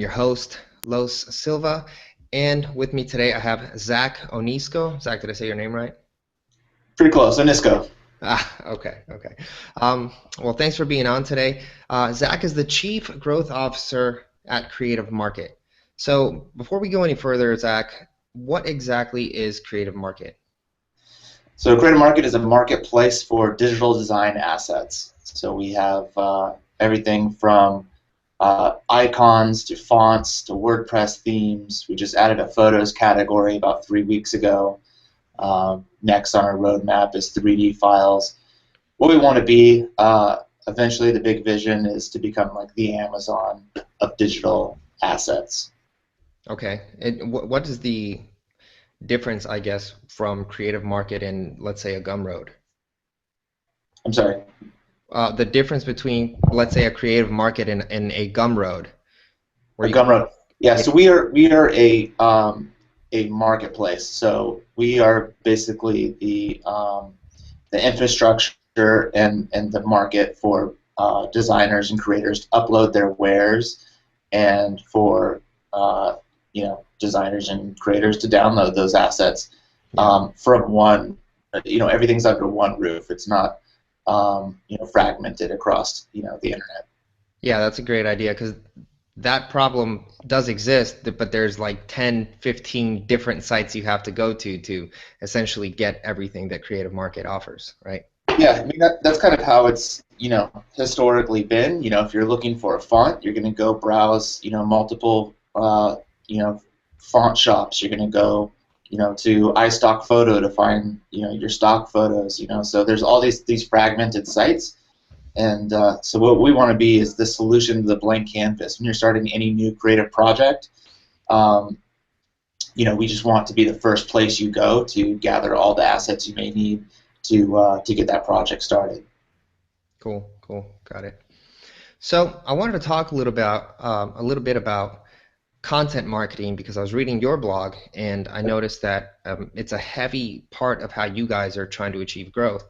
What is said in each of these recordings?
your host, Los Silva, and with me today I have Zack Onisko. Zack, did I say your name right? Pretty close. Onisko. Okay. Well, thanks for being on today. Zack is the Chief Growth Officer at Creative Market. So before we go any further, Zack, what exactly is Creative Market? So Creative Market is a marketplace for digital design assets. So we have everything from icons to fonts to WordPress themes. We just added a photos category about 3 weeks ago. Next on our roadmap is 3D files. What we want to be, eventually the big vision is to become like the Amazon of digital assets. Okay. And what is the difference, I guess, from Creative Market and let's say a Gumroad? I'm sorry. The difference between, let's say, a Creative Market and a Gumroad, where A you can, Gumroad. Yeah, yeah, so we are a marketplace. So we are basically the infrastructure and the market for designers and creators to upload their wares, and for designers and creators to download those assets yeah. from one. Everything's under one roof. It's not fragmented across the internet. Yeah, that's a great idea because that problem does exist, but there's like 10, 15 different sites you have to go to essentially get everything that Creative Market offers, right? Yeah, I mean that's kind of how it's historically been. If you're looking for a font, you're going to go browse multiple font shops. You're going to go to iStock Photo to find your stock photos. So there's all these fragmented sites, and so what we want to be is the solution to the blank canvas when you're starting any new creative project. Um, we just want to be the first place you go to gather all the assets you may need to get that project started. Cool, got it. So I wanted to talk a little bit about content marketing because I was reading your blog and I noticed that it's a heavy part of how you guys are trying to achieve growth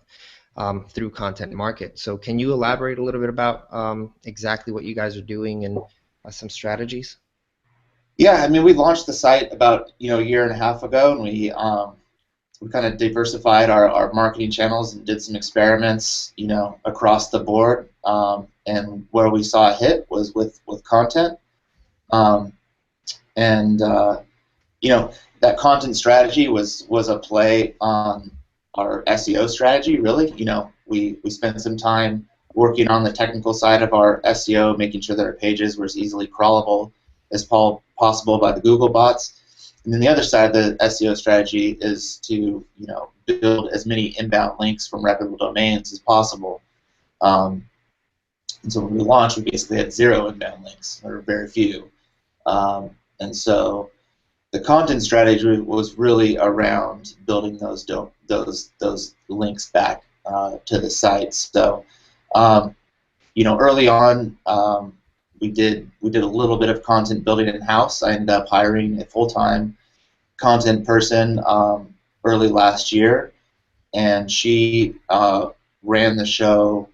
through content market. So can you elaborate a little bit about exactly what you guys are doing and some strategies? Yeah, I mean, we launched the site about a year and a half ago, and we kind of diversified our marketing channels and did some experiments, across the board. And where we saw a hit was with content. Um, and that content strategy was a play on our SEO strategy. Really, we spent some time working on the technical side of our SEO, making sure that our pages were as easily crawlable as possible by the Google bots. And then the other side of the SEO strategy is to build as many inbound links from reputable domains as possible. Um, and so when we launched, we basically had zero inbound links, or very few. And so the content strategy was really around building those links back to the sites. So um, early on, we did a little bit of content building in house. I ended up hiring a full-time content person early last year, and she ran the show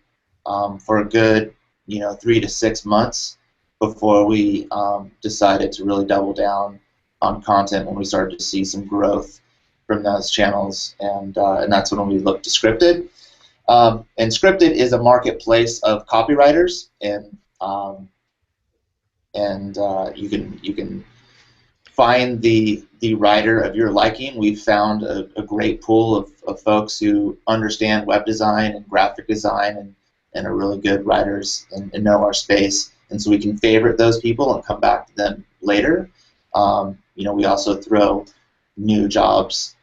for a good 3 to 6 months before we decided to really double down on content when we started to see some growth from those channels, and that's when we looked to Scripted. And Scripted is a marketplace of copywriters, and you can find the writer of your liking. We've found a great pool of folks who understand web design and graphic design and are really good writers and know our space. And so we can favorite those people and come back to them later. We also throw new jobs,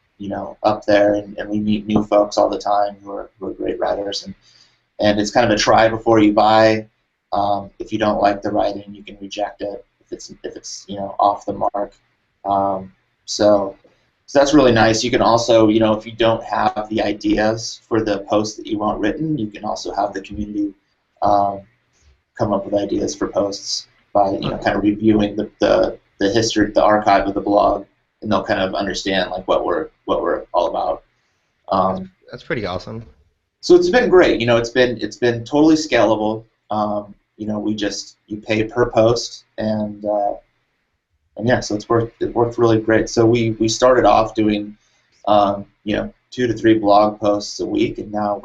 up there, and we meet new folks all the time who are great writers. And it's kind of a try before you buy. If you don't like the writing, you can reject it if it's off the mark. So that's really nice. You can also, if you don't have the ideas for the post that you want written, you can also have the community come up with ideas for posts by kind of reviewing the history, the archive of the blog, and they'll kind of understand like what we're all about. That's, Um, that's pretty awesome. so it's been great. It's been totally scalable. You pay per post, and and yeah, so it worked really great. So we started off doing 2 to 3 blog posts a week, and now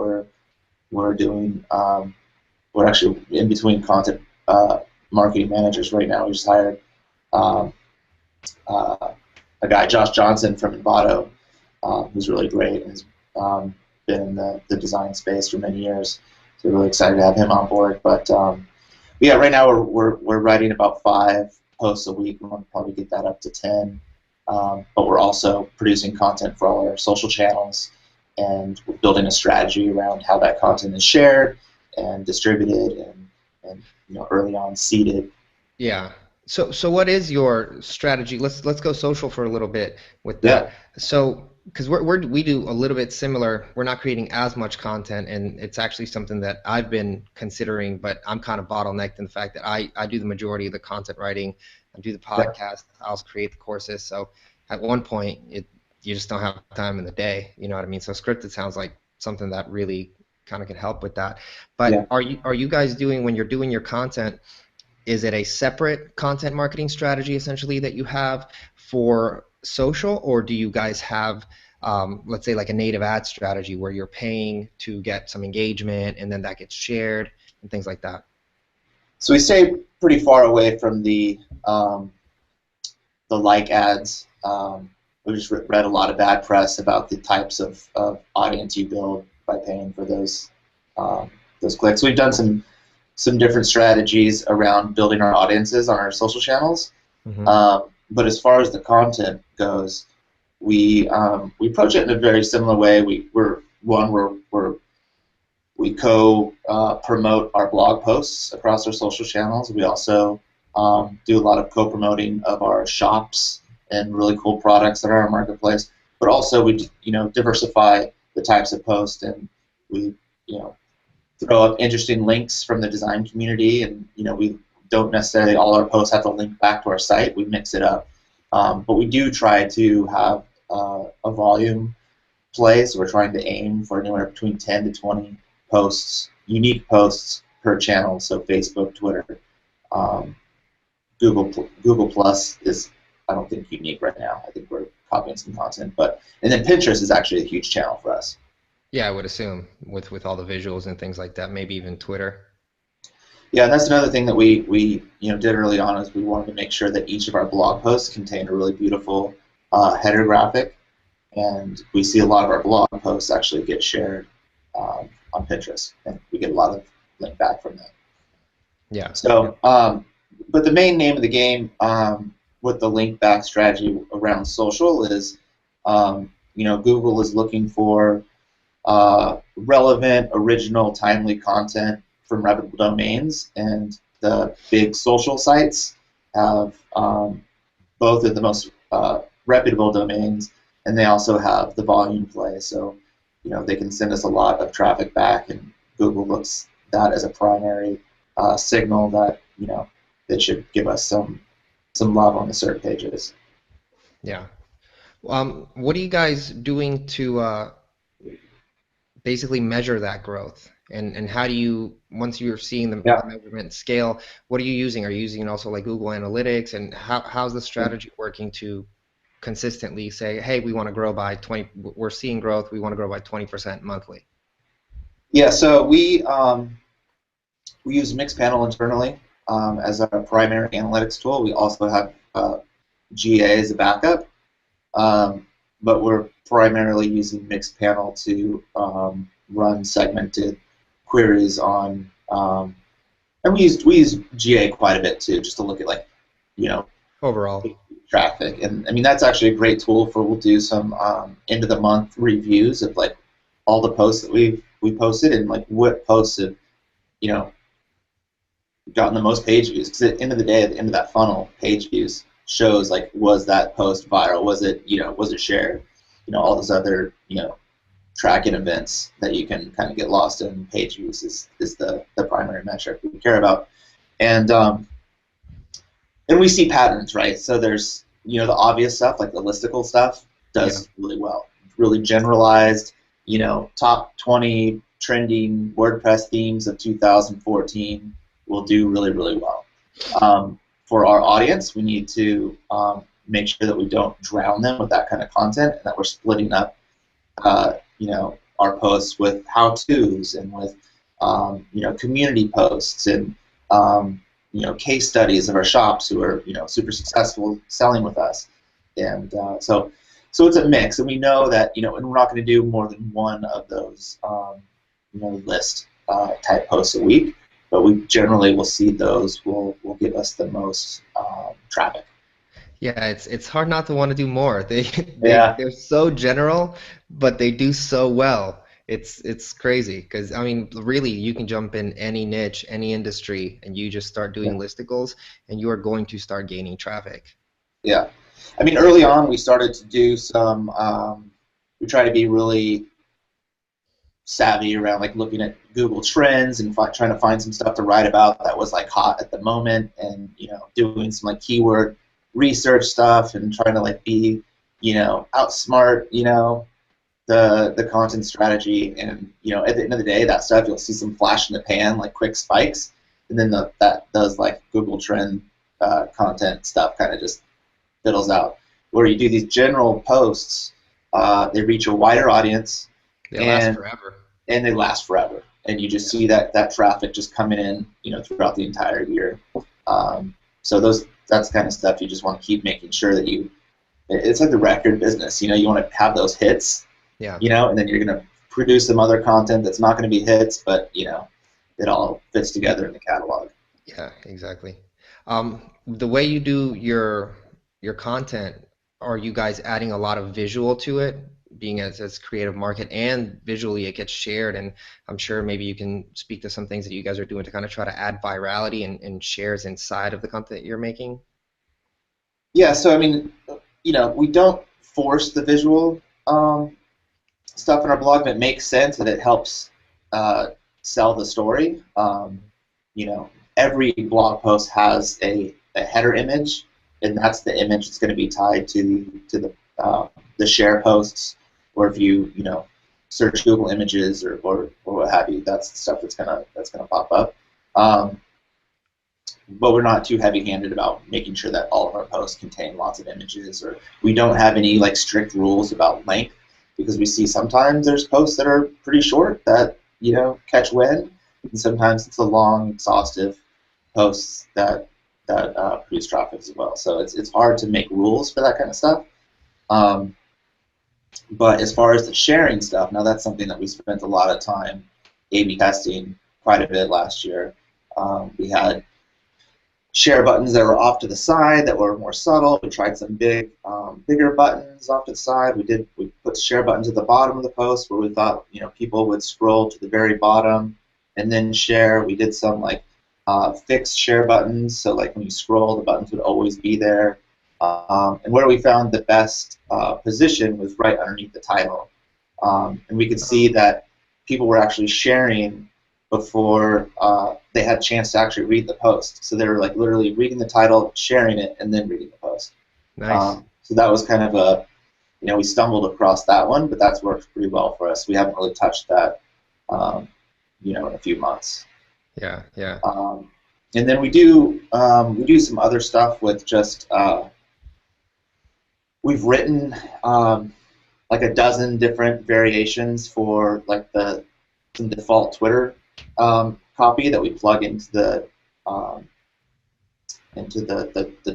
we're doing we're actually in between content marketing managers right now. We just hired um, uh, a guy, Josh Johnson from Envato, who's really great and has been in the design space for many years. So we're really excited to have him on board. But yeah, right now we're writing about 5 posts a week. We want to probably get that up to 10. But we're also producing content for all our social channels, and we're building a strategy around how that content is shared and distributed and early on seeded. Yeah. So what is your strategy? Let's go social for a little bit with that. Yeah, So because we do a little bit similar. We're not creating as much content, and it's actually something that I've been considering, but I'm kind of bottlenecked in the fact that I do the majority of the content writing. I do the yeah, podcast. I also create the courses. So at one point, you just don't have time in the day. You know what I mean? So scripted sounds like something that really kind of can help with that. yeah. But are you guys doing when you're doing your content? Is it a separate content marketing strategy essentially that you have for social, or do you guys have, let's say, like a native ad strategy where you're paying to get some engagement and then that gets shared and things like that? So we stay pretty far away from the like ads. We just read a lot of bad press about the types of audience you build by paying for those clicks. We've done some different strategies around building our audiences on our social channels. Hmm. But as far as the content goes, we approach it in a very similar way. We co promote our blog posts across our social channels. We also do a lot of co promoting of our shops and really cool products that are in our marketplace. But also we diversify the types of posts, and we you know throw up interesting links from the design community, and we don't necessarily all our posts have to link back to our site. We mix it up, but we do try to have a volume play. So we're trying to aim for anywhere between 10 to 20 posts, unique posts per channel. So Facebook, Twitter, um, Google Plus is, I don't think, unique right now. I think we're copying some content, but and then Pinterest is actually a huge channel for us. Yeah, I would assume with all the visuals and things like that, maybe even Twitter. Yeah, and that's another thing that we did early on is we wanted to make sure that each of our blog posts contained a really beautiful header graphic, and we see a lot of our blog posts actually get shared on Pinterest, and we get a lot of link back from that. Yeah. Yeah. So, but the main name of the game with the link back strategy around social is, Google is looking for relevant, original, timely content from reputable domains, and the big social sites have both of the most reputable domains, and they also have the volume play. So, they can send us a lot of traffic back, and Google looks that as a primary signal that they should give us some love on the search pages. Yeah. What are you guys doing to basically measure that growth? And how do you, once you're seeing the Yeah. measurement scale, what are you using? Are you using also like Google Analytics? And how's the strategy working to consistently say, hey, we want to grow by 20, we're seeing growth, we want to grow by 20% monthly? Yeah. So we use Mixpanel internally as our primary analytics tool. We also have GA as a backup, but we're primarily using Mixpanel to run segmented queries on, and we use GA quite a bit too, just to look at you know Overall. traffic. And I mean that's actually a great tool for. We'll do some end of the month reviews of all the posts that we posted, and what posts have you know gotten the most page views, because at the end of the day, at the end of that funnel, page views shows was that post viral, was it shared, all those other tracking events that you can kind of get lost in. Page views is the primary metric we care about, and and we see patterns, right? So there's the obvious stuff, like the listicle stuff Yeah. does really well, really generalized, top 20 trending WordPress themes of 2014 will do really, really well. for our audience, we need to make sure that we don't drown them with that kind of content, and that we're splitting up, our posts with how-tos and with, community posts and, case studies of our shops who are, super successful selling with us, and so it's a mix, and we know that, and we're not going to do more than one of those, list type posts a week, but we generally will see those will give us the most traffic. Yeah, it's hard not to want to do more. Yeah, They're so general, but they do so well. It's crazy because I mean, really, you can jump in any niche, any industry, and you just start yeah, doing listicles, and you are going to start gaining traffic. yeah. I mean, early on, we started to do some. We try to be really savvy around like looking at Google Trends and trying to find some stuff to write about that was like hot at the moment, and doing some like keyword research stuff and trying to like be outsmart the content strategy, and at the end of the day, that stuff you'll see some flash in the pan like quick spikes, and then that does like Google Trend content stuff kind of just fiddles out. Where you do these general posts, they reach a wider audience, They last and forever. they last forever. And you just see that traffic just coming in, throughout the entire year. So that's kind of stuff you just want to keep making sure that it's like the record business. You want to have those hits, Yeah. and then you're going to produce some other content that's not going to be hits, but it all fits together in the catalog. Yeah, exactly. The way you do your content, are you guys adding a lot of visual to it, being as creative market and visually it gets shared, and I'm sure maybe you can speak to some things that you guys are doing to kind of try to add virality and shares inside of the content you're making? Yeah, so I mean, we don't force the visual stuff in our blog, but it makes sense and it helps sell the story. Every blog post has a header image, and that's the image that's going to be tied to the share posts, or if you search Google Images or what have you, that's the stuff that's gonna pop up. Um, but we're not too heavy-handed about making sure that all of our posts contain lots of images, or we don't have any like strict rules about length, because we see sometimes there's posts that are pretty short that catch wind, and sometimes it's the long, exhaustive posts that produce traffic as well. So it's hard to make rules for that kind of stuff. Um, but as far as the sharing stuff, now that's something that we spent a lot of time A/B testing quite a bit last year. We had share buttons that were off to the side that were more subtle. We tried some bigger buttons off to the side. We put share buttons at the bottom of the post where we thought people would scroll to the very bottom and then share. We did some like fixed share buttons, so like when you scroll, the buttons would always be there. And where we found the best position was right underneath the title, and we could see that people were actually sharing before they had a chance to actually read the post. So they were like literally reading the title, sharing it, and then reading the post. Nice. So that was kind of we stumbled across that one, but that's worked pretty well for us. We haven't really touched that, in a few months. Yeah, yeah. And then we do some other stuff with just we've written like a dozen different variations for like some default Twitter copy that we plug into the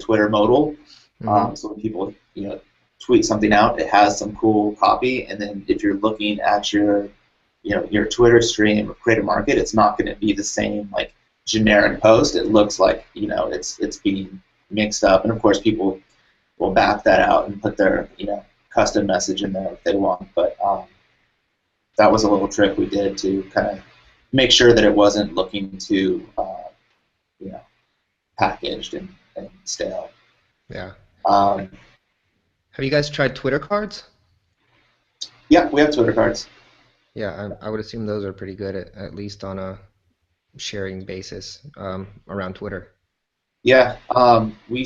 Twitter modal. Hmm. So when people tweet something out, it has some cool copy, and then if you're looking at your Twitter stream or Creative Market, it's not going to be the same like generic post. It looks like it's being mixed up, and of course people will back that out and put their custom message in there if they want. But that was a little trick we did to kind of make sure that it wasn't looking too packaged and stale. Yeah. Um, Have you guys tried Twitter cards? yeah, we have Twitter cards. Yeah, I would assume those are pretty good at least on a sharing basis around Twitter. Yeah, we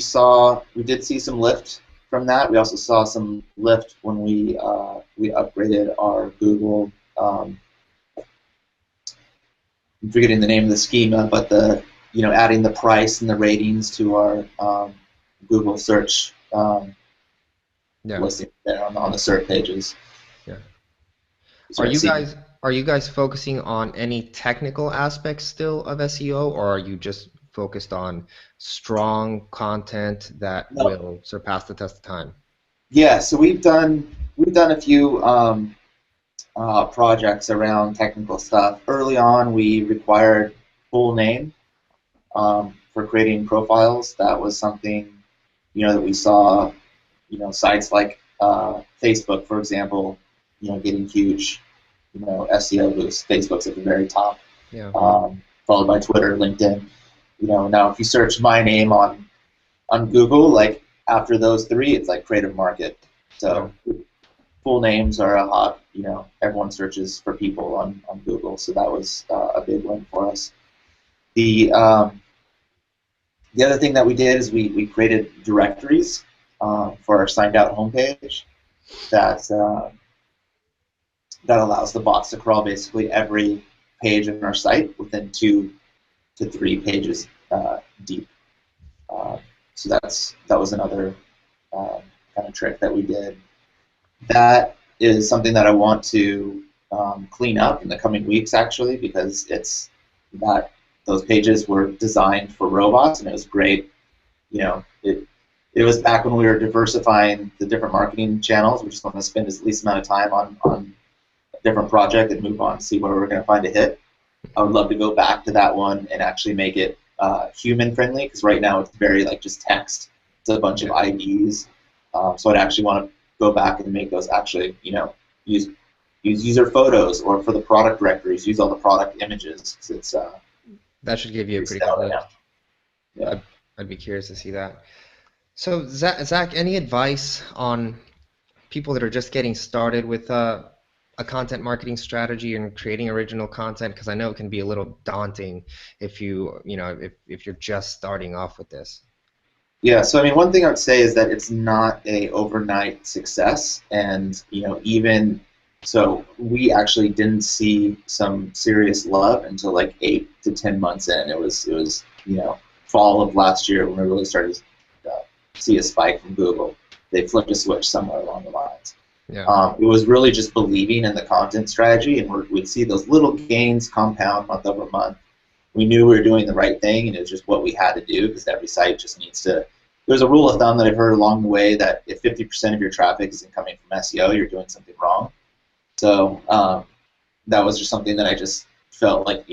did see some lift from that. We also saw some lift when we upgraded our Google. I'm forgetting the name of the schema, but adding the price and the ratings to our Google search Yeah. listing there on the search pages. Yeah. Are Sorry, you see. guys are you guys focusing on any technical aspects still of SEO, or are you just focused on strong content that No, will surpass the test of time? yeah. So we've done a few projects around technical stuff. Early on, we required full name for creating profiles. That was something that we saw. Sites like Facebook, for example, getting huge SEO boosts. Facebook's at the very top, Yeah. followed by Twitter, LinkedIn. Now if you search my name on Google, like after those three, it's like creative market. Yeah. So full names are a hot. Everyone searches for people on Google, so that was a big win for us. The um, the other thing that we did is we created directories for our signed out homepage that that allows the bots to crawl basically every page in our site within 2 to 3 pages deep. Uh, so that was another kind of trick that we did. That is something that I want to clean up in the coming weeks, actually, because it's that those pages were designed for robots, and it was great. It was back when we were diversifying the different marketing channels. We just want to spend as least amount of time on a different project and move on, see where we're going to find a hit. I would love to go back to that one and actually make it human friendly, because right now it's very like just text. It's a bunch of Yeah. IDs. So I'd actually want to go back and make those actually, use use user photos, or for the product directories, use all the product images. 'Cause it's That should give you a pretty pretty good stellar boost. now. Yeah. I'd be curious to see that. So, Zach, any advice on people that are just getting started with a content marketing strategy and creating original content? Because I know it can be a little daunting if if you're just starting off with this. Yeah, so I mean, one thing I would say is that it's not a overnight success, and even so, we actually didn't see some serious love until like 8 to 10 months in. It was fall of last year when we really started to see a spike from Google. They flipped a switch somewhere along the lines. Yeah, It was really just believing in the content strategy, and we'd see those little gains compound month over month. We knew we were doing the right thing, and it was just what we had to do, because every site just needs to. There's a rule of thumb that I've heard along the way that if 50% of your traffic isn't coming from SEO, you're doing something wrong. So that was just something that I just felt like,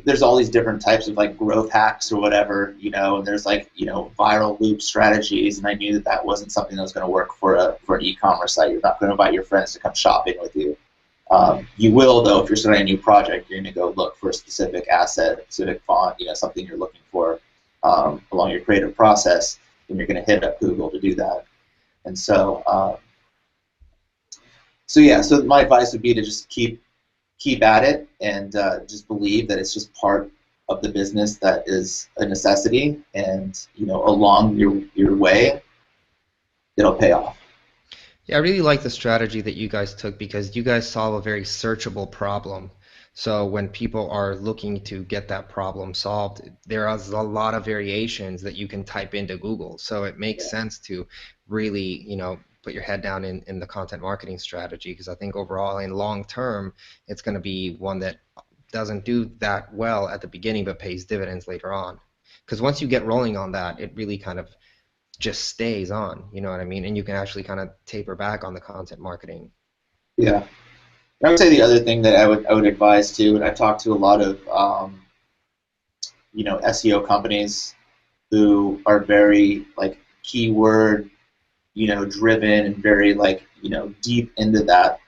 there's all these different types of like growth hacks or whatever, and there's like, viral loop strategies, and I knew that that wasn't something that was going to work for an e-commerce site. You're not going to invite your friends to come shopping with you. You will, though, if you're starting a new project, you're going to go look for a specific asset, a specific font, something you're looking for along your creative process, and you're going to hit up Google to do that. And so yeah, so my advice would be to just keep at it, and just believe that it's just part of the business that is a necessity, and along your way, it'll pay off. yeah, I really like the strategy that you guys took because you guys solve a very searchable problem. So when people are looking to get that problem solved, there is a lot of variations that you can type into Google. So it makes sense to really, put your head down in the content marketing strategy because I think overall in long term, it's going to be one that doesn't do that well at the beginning but pays dividends later on. Because once you get rolling on that, it really kind of just stays on, you know what I mean? And you can actually kind of taper back on the content marketing. Yeah. I would say the other thing that I would advise too, and I've talked to a lot of SEO companies who are very like keyword driven, and very like deep into that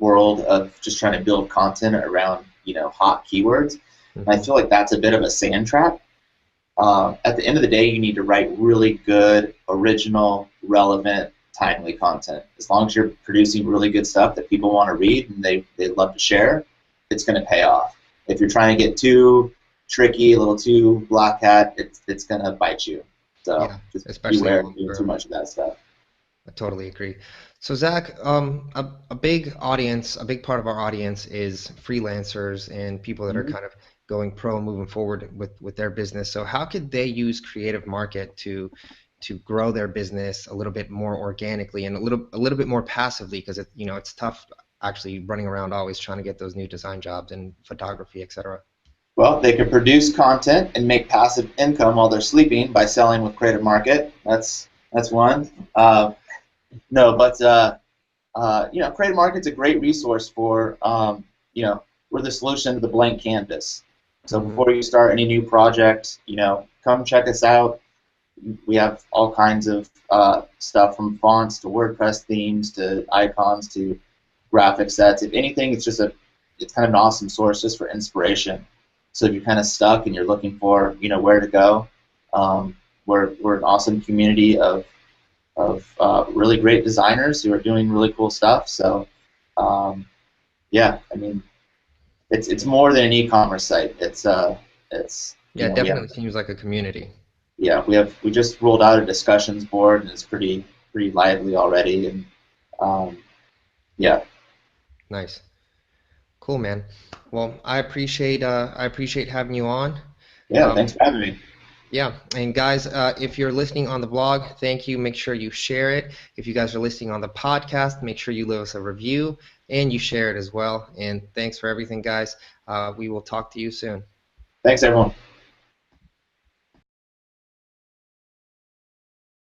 world of just trying to build content around hot keywords. And I Hmm. feel like that's a bit of a sand trap. At the end of the day, you need to write really good, original, relevant, timely content. As long as you're producing really good stuff that people want to read and they love to share, it's going to pay off. If you're trying to get too tricky, a little too black hat, it's going to bite you. So Yeah, just especially beware of long doing too term. much of that stuff. I totally agree. So Zach, a big audience, a big part of our audience is freelancers and people that are Mhm. kind of going pro and moving forward with their business. So how could they use Creative Market to grow their business a little bit more organically and a little bit more passively? Because it's tough actually running around always trying to get those new design jobs and photography, etc. Well, they could produce content and make passive income while they're sleeping by selling with Creative Market. That's one. No, but Creative Market's a great resource for we're the solution to the blank canvas. So Hmm. before you start any new project, come check us out. We have all kinds of stuff from fonts to WordPress themes to icons to graphic sets. If anything, it's kind of an awesome source just for inspiration. So if you're kind of stuck and you're looking for where to go, we're an awesome community of really great designers who are doing really cool stuff. So yeah, I mean it's more than an e-commerce site. It's Yeah, it we have definitely seems like a community. we just rolled out a discussions board and it's pretty lively already and um, yeah. Nice. Cool, man. Well, I appreciate having you on. Yeah, thanks Um, for having me. yeah, and guys, if you're listening on the blog, thank you. Make sure you share it. If you guys are listening on the podcast, make sure you leave us a review and you share it as well. And thanks for everything, guys. We will talk to you soon. Thanks everyone.